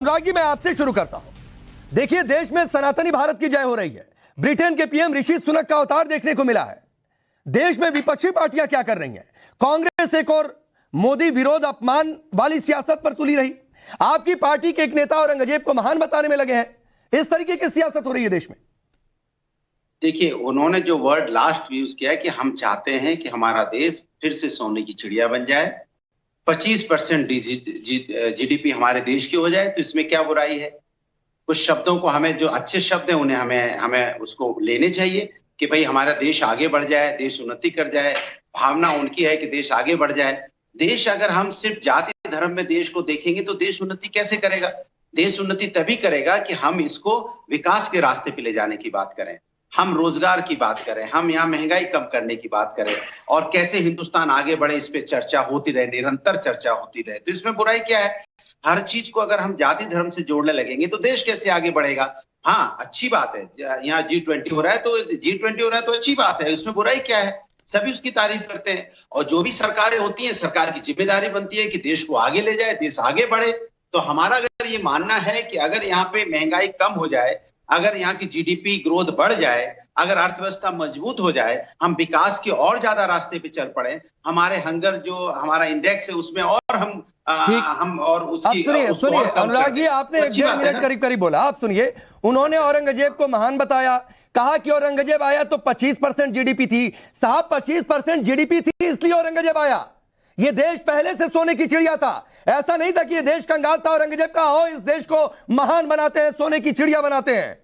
अनुराग जी, मैं आपसे शुरू करता हूं। देखिए, देश में सनातनी भारत की जय हो रही है। ब्रिटेन के पीएम ऋषि सुनक का अवतार देखने को मिला है। देश में विपक्षी पार्टियां क्या कर रही हैं? कांग्रेस एक और मोदी विरोध अपमान वाली सियासत पर तुली रही। आपकी पार्टी के एक नेता औरंगजेब को महान बताने में लगे हैं। इस तरीके की सियासत हो रही है देश में। देखिए, उन्होंने जो वर्ड लास्ट यूज किया कि हम चाहते हैं कि हमारा देश फिर से सोने की चिड़िया बन जाए, 25% जीडीपी हमारे देश की हो जाए, तो इसमें क्या बुराई है? कुछ शब्दों को हमें, जो अच्छे शब्द हैं उन्हें हमें उसको लेने चाहिए कि भाई हमारा देश आगे बढ़ जाए, देश उन्नति कर जाए। भावना उनकी है कि देश आगे बढ़ जाए। देश, अगर हम सिर्फ जाति धर्म में देश को देखेंगे तो देश उन्नति कैसे करेगा? देश उन्नति तभी करेगा कि हम इसको विकास के रास्ते पे ले जाने की बात करें, हम रोजगार की बात करें, हम यहाँ महंगाई कम करने की बात करें, और कैसे हिंदुस्तान आगे बढ़े इस पे चर्चा होती रहे, निरंतर चर्चा होती रहे। तो इसमें बुराई क्या है? हर चीज को अगर हम जाति धर्म से जोड़ने लगेंगे तो देश कैसे आगे बढ़ेगा? हाँ, अच्छी बात है, यहाँ G20 हो रहा है तो G20 हो रहा है तो अच्छी बात है, उसमें बुराई क्या है? सभी उसकी तारीफ करते हैं। और जो भी सरकारें होती हैं, सरकार की जिम्मेदारी बनती है कि देश को आगे ले जाए, देश आगे बढ़े। तो हमारा अगर ये मानना है कि अगर यहाँ पे महंगाई कम हो जाए, अगर यहाँ की जीडीपी ग्रोथ बढ़ जाए, अगर अर्थव्यवस्था मजबूत हो जाए, हम विकास के और ज्यादा रास्ते पे चल पड़े, हमारे हंगर जो हमारा इंडेक्स है उसमें और हम और उसकी सुनिए अनुराग जी, आपने 1.5 मिनट करीब करीब बोला। आप सुनिए, उन्होंने औरंगजेब को महान बताया, कहा कि औरंगजेब आया तो 25% जीडीपी थी। साहब, 25% जीडीपी थी इसलिए औरंगजेब आया। ये देश पहले से सोने की चिड़िया था। ऐसा नहीं था कि ये देश कंगाल था, औरंगजेब का आओ इस देश को महान बनाते हैं, सोने की चिड़िया बनाते हैं।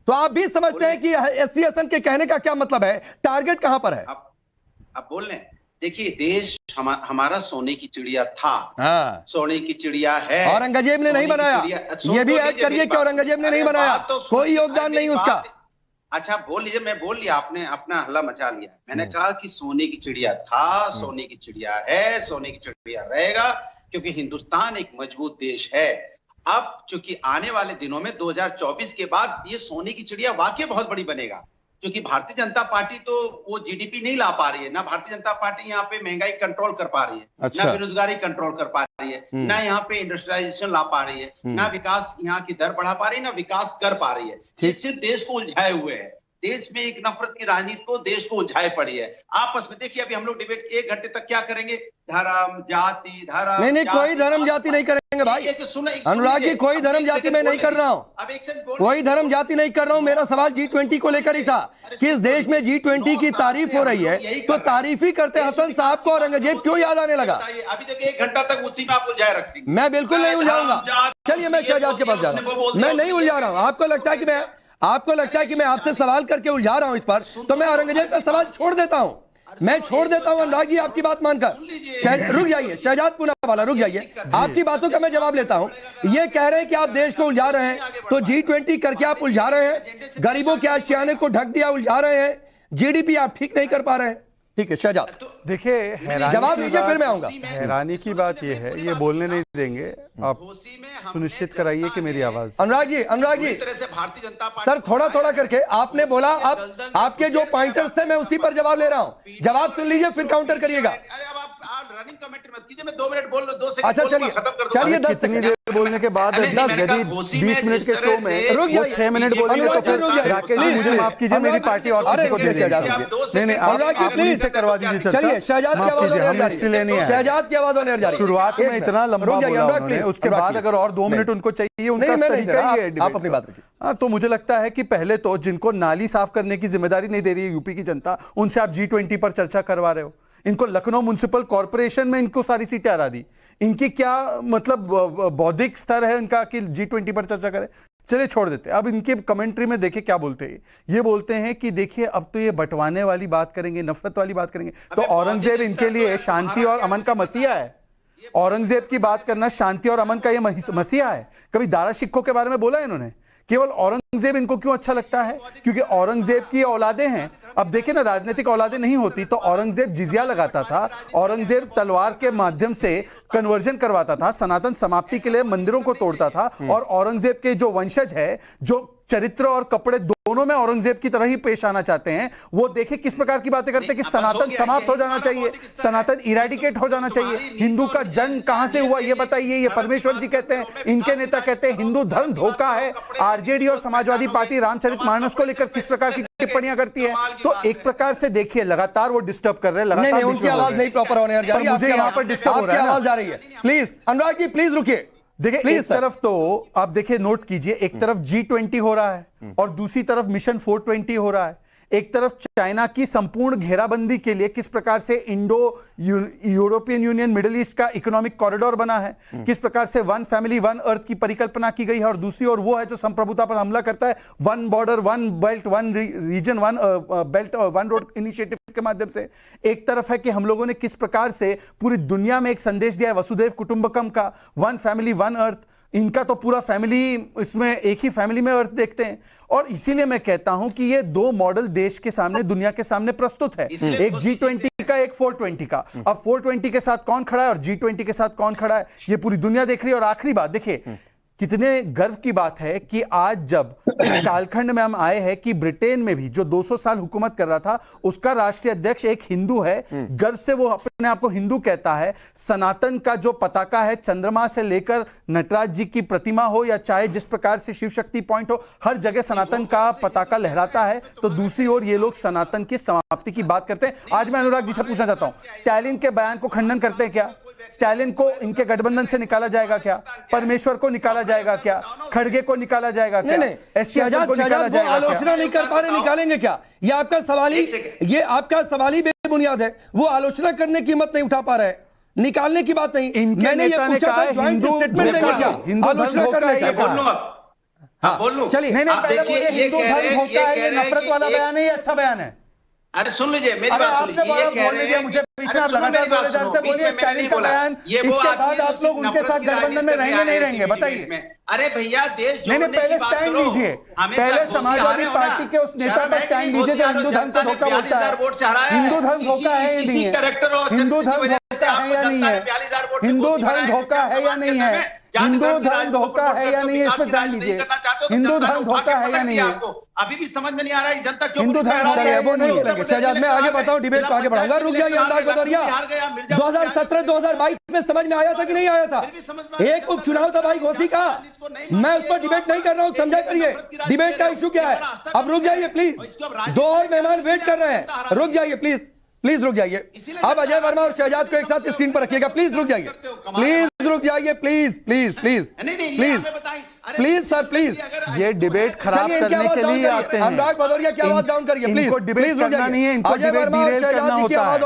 तो आप भी समझते हैं कि एससी हसन के कहने का क्या मतलब है? टारगेट कहां पर है? आप बोल रहे हैं, देखिए, देश हमारा सोने की चिड़िया था। हाँ, सोने की चिड़िया है। औरंगजेब ने नहीं बनाया। ये भी ऐड करिए कि औरंगजेब ने नहीं बनाया, कोई योगदान नहीं उसका। अच्छा, बोल लीजिए, मैं बोल लिया, आपने अपना हल्ला मचा लिया। मैंने कहा कि सोने की चिड़िया था, सोने की चिड़िया है, सोने की चिड़िया रहेगा, क्योंकि हिंदुस्तान एक मजबूत देश है। अब चूंकि आने वाले दिनों में 2024 के बाद ये सोने की चिड़िया वाकई बहुत बड़ी बनेगा, क्योंकि भारतीय जनता पार्टी तो वो जीडीपी नहीं ला पा रही है ना। भारतीय जनता पार्टी यहाँ पे महंगाई कंट्रोल कर पा रही है, अच्छा। ना बेरोजगारी कंट्रोल कर पा रही है, ना यहाँ पे इंडस्ट्रियलाइजेशन ला पा रही है, ना विकास यहाँ की दर बढ़ा पा रही है, ना विकास कर पा रही है। ये सिर्फ देश को उलझाए हुए है। देश में एक नफरत की राजनीति को देश को उलझाए पड़ी है। आपस में देखिए, अभी हम लोग डिबेट 1 घंटे तक क्या करेंगे? धर्म जाति, धर्म नहीं, कोई धर्म जाति नहीं करेंगे भाई। अनुराग जी, कोई धर्म जाति मैं नहीं कर रहा हूं, कोई धर्म जाति नहीं कर रहा हूं। मेरा सवाल G20 को लेकर ही था कि इस देश में G20 की तारीफ हो रही है, तो तारीफ ही करते हसन साहब को औरंगजेब क्यों याद आने लगा? अभी तक 1 घंटा तक उसी में आप उलझाए रखेंगे। मैं बिल्कुल नहीं उलझाऊंगा। चलिए, मैं शहजाद के पास जा रहा हूं। मैं नहीं उलझा रहा हूं। आपको लगता है कि मैं आपसे सवाल करके उलझा रहा हूं इस पर, तो मैं औरंगजेब का सवाल छोड़ देता हूं। मैं छोड़ देता हूं अनुराग जी, आपकी बात मानकर। रुक जाइए शहजाद पूनावाला, रुक जाइए, आपकी बातों का मैं जवाब लेता हूं। ये कह रहे हैं कि आप देश को उलझा रहे हैं, तो G20 करके आप उलझा रहे हैं, गरीबों के आशियाने को ढक दिया, उलझा रहे हैं, जीडीपी आप ठीक नहीं कर पा रहे हैं। ठीक है शहजाद, देखिए, जवाब दीजिए, फिर मैं आऊंगा। हैरानी की बात यह है, ये बोलने नहीं देंगे। आप सुनिश्चित कराइए कि मेरी आवाज। अनुराग जी सर, थोड़ा थोड़ा करके आपने बोला। अब आपके जो पॉइंटर्स थे मैं उसी पर जवाब ले रहा हूं। जवाब सुन लीजिए, फिर काउंटर करिएगा। रनिंग कमेंट मत कीजिए, मैं 2 मिनट बोल लो, 2 सेकंड अच्छा, चलिए 10 कितनी देर बोलने के बाद 10 यदि 20 मिनट के शो में रुक जाइए, 6 मिनट बोलेंगे तो फिर राकेश जी मुझे माफ कीजिए, मेरी पार्टी और किसी को दे दीजिए। नहीं, आप प्लीज से करवा दीजिए चर्चा। चलिए, शहजाद की आवाज होने जा रही है। शुरुआत में इतना लंबा बोला उन्होंने, उसके बाद अगर और 2 मिनट उनको चाहिए, उनका तरीका ही है। आप अपनी बात रखिए। हाँ, तो मुझे लगता है कि पहले तो जिनको नाली साफ करने की जिम्मेदारी नहीं दे रही है यूपी की जनता, उनसे आप G20 पर चर्चा करवा रहे हो। इनको लखनऊ म्युनिसिपल कॉर्पोरेशन में इनको सारी सीटें हरा दी। इनकी क्या मतलब बौद्धिक स्तर है इनका कि G20 पर चर्चा करें? चलिए छोड़ देते हैं। अब इनके कमेंट्री में देखिए क्या बोलते हैं। ये बोलते हैं कि देखिए, अब तो ये बंटवाने वाली बात करेंगे, नफरत वाली बात करेंगे। तो औरंगजेब इनके लिए शांति और अमन का मसीहा है। औरंगजेब की बात करना शांति और अमन का ये मसीहा है। कभी दारा शिकोह के बारे में बोला है इन्होंने? केवल औरंगजेब इनको क्यों अच्छा लगता है? क्योंकि औरंगजेब की औलादें हैं। अब देखिए ना, राजनीतिक औलादें नहीं होती तो औरंगजेब जिजिया लगाता था, औरंगजेब तलवार के माध्यम से कन्वर्जन करवाता था, सनातन समाप्ति के लिए मंदिरों को तोड़ता था, और औरंगजेब के जो वंशज है, जो चरित्र और कपड़े दोनों में औरंगजेब की तरह ही पेश आना चाहते हैं। वो देखे किस प्रकार की बातें करते हैं कि सनातन समाप्त हो जाना चाहिए, सनातन इरेडिकेट हो जाना चाहिए, हिंदू का जन्म कहां से हुआ ये बताइए, ये परमेश्वर जी कहते हैं, इनके नेता कहते हैं हिंदू धर्म धोखा है। आरजेडी और समाजवादी पार्टी रामचरितमानस को लेकर किस प्रकार की टिप्पणियां करती है। तो एक प्रकार से देखिए लगातार वो डिस्टर्ब कर रहे हैं, लगातार उनकी आवाज नहीं प्रॉपर होने जा रही है, मुझे यहाँ पर डिस्टर्ब हो रहा है, आवाज जा रही है। प्लीज अनुराग जी प्लीज रुकिए। देखिए एक तरफ तो आप देखिए नोट कीजिए, एक तरफ G20 हो रहा है और दूसरी तरफ मिशन 420 हो रहा है। एक तरफ चाइना की संपूर्ण घेराबंदी के लिए किस प्रकार से Indo European union middle east का इकोनॉमिक कॉरिडोर बना है, किस प्रकार से वन फैमिली वन अर्थ की परिकल्पना की गई है, और दूसरी ओर वो है जो संप्रभुता पर हमला करता है, one border one belt one region one belt one road initiative के माध्यम से। एक तरफ है कि हम लोगों ने किस प्रकार से पूरी दुनिया में एक संदेश दिया है वसुधैव कुटुंबकम का, वन फैमिली वन अर्थ। इनका तो पूरा फैमिली, इसमें एक ही फैमिली में अर्थ देखते हैं। और इसीलिए मैं कहता हूं कि ये दो मॉडल देश के सामने, दुनिया के सामने प्रस्तुत है, एक G20 का, एक 420 का। अब 420 के साथ कौन खड़ा है और G20 के साथ कौन खड़ा है, ये पूरी दुनिया देख रही है। और आखिरी बात देखिए, कितने गर्व की बात है कि आज जब इस कालखंड में हम आए हैं कि ब्रिटेन में भी जो 200 साल हुकूमत कर रहा था, उसका राष्ट्रीय अध्यक्ष एक हिंदू है, गर्व से वो अपने आप को हिंदू कहता है। सनातन का जो पताका है, चंद्रमा से लेकर नटराज जी की प्रतिमा हो या चाहे जिस प्रकार से शिव शक्ति पॉइंट हो, हर जगह सनातन का पताका लहराता है। तो दूसरी ओर ये लोग सनातन की समाप्ति की बात करते हैं। आज मैं अनुराग जी से पूछना चाहता हूं, स्टालिन के बयान को खंडन करते हैं क्या? स्टालिन को इनके गठबंधन से निकाला जाएगा क्या? परमेश्वर को निकाला जाएगा क्या? खड़गे को निकाला जाएगा क्या? शहजाद आलोचना नहीं कर पा रहे, निकालेंगे क्या? ये आपका सवाल ही बेबुनियाद है। वो आलोचना करने की हिम्मत नहीं उठा पा रहे, निकालने की बात नहीं। मैंने ये पूछा था ज्वाइंट स्टेटमेंट देंगे क्या, आलोचना करने का? चलिए पहले बोलिए, हिंदू धर्म धोखा है, ये नफरत वाला बयान है, ये अच्छा बयान है? अरे सुन लीजिए मेरी बात, आपने बोल दिया मुझे बीच में, आप लगातार बोले जा रहे थे। बोलिए स्टालिन का बयान, इसके बाद आप लोग उनके साथ गठबंधन में रहेंगे नहीं रहेंगे, बताइए। अरे भैया देश नहीं, पहले स्टैंड लीजिए, पहले समाजवादी पार्टी के उस नेता पर स्टैंड लीजिए जो हिंदू धर्म को धोखा बोलता है। हिंदू धर्म धोखा है या नहीं है? हिंदू धर्म धोखा है या नहीं है? हिंदू धर्म धोखा है या नहीं है? हिंदू धर्म धोखा है या नहीं है, इस पर ध्यान दीजिए। हिंदू धर्म धोखा है या नहीं है? अभी भी समझ में नहीं आ रहा है जनता क्यों हिंदू धर्म वो नहीं निकलेंगे। शहजाद मैं आगे बताऊं, डिबेट को आगे बढ़ाऊंगा। रुक जाइए अनुराग भदौरिया, 2017-2022 में समझ में आया था कि नहीं आया था? एक उपचुनाव था भाई घोसी का, मैं उस पर डिबेट नहीं कर रहा हूं, समझा करिए डिबेट का इशू क्या है। अब रुक जाइए प्लीज, दो और मेहमान वेट कर रहे हैं, रुक जाइए प्लीज, प्लीज रुक जाइए। अब अजय वर्मा और शहजाद को एक साथ स्क्रीन पर रखिएगा, प्लीज रुक जाइए, प्लीज रुक जाइए, please please please please please sir please. ये डिबेट खराब करने के लिए आते हैं। अनुराग भदौरिया की आवाज डाउन करिए प्लीज, डिबेट करना नहीं है, इनको डिबेट डिरेल करना होता है।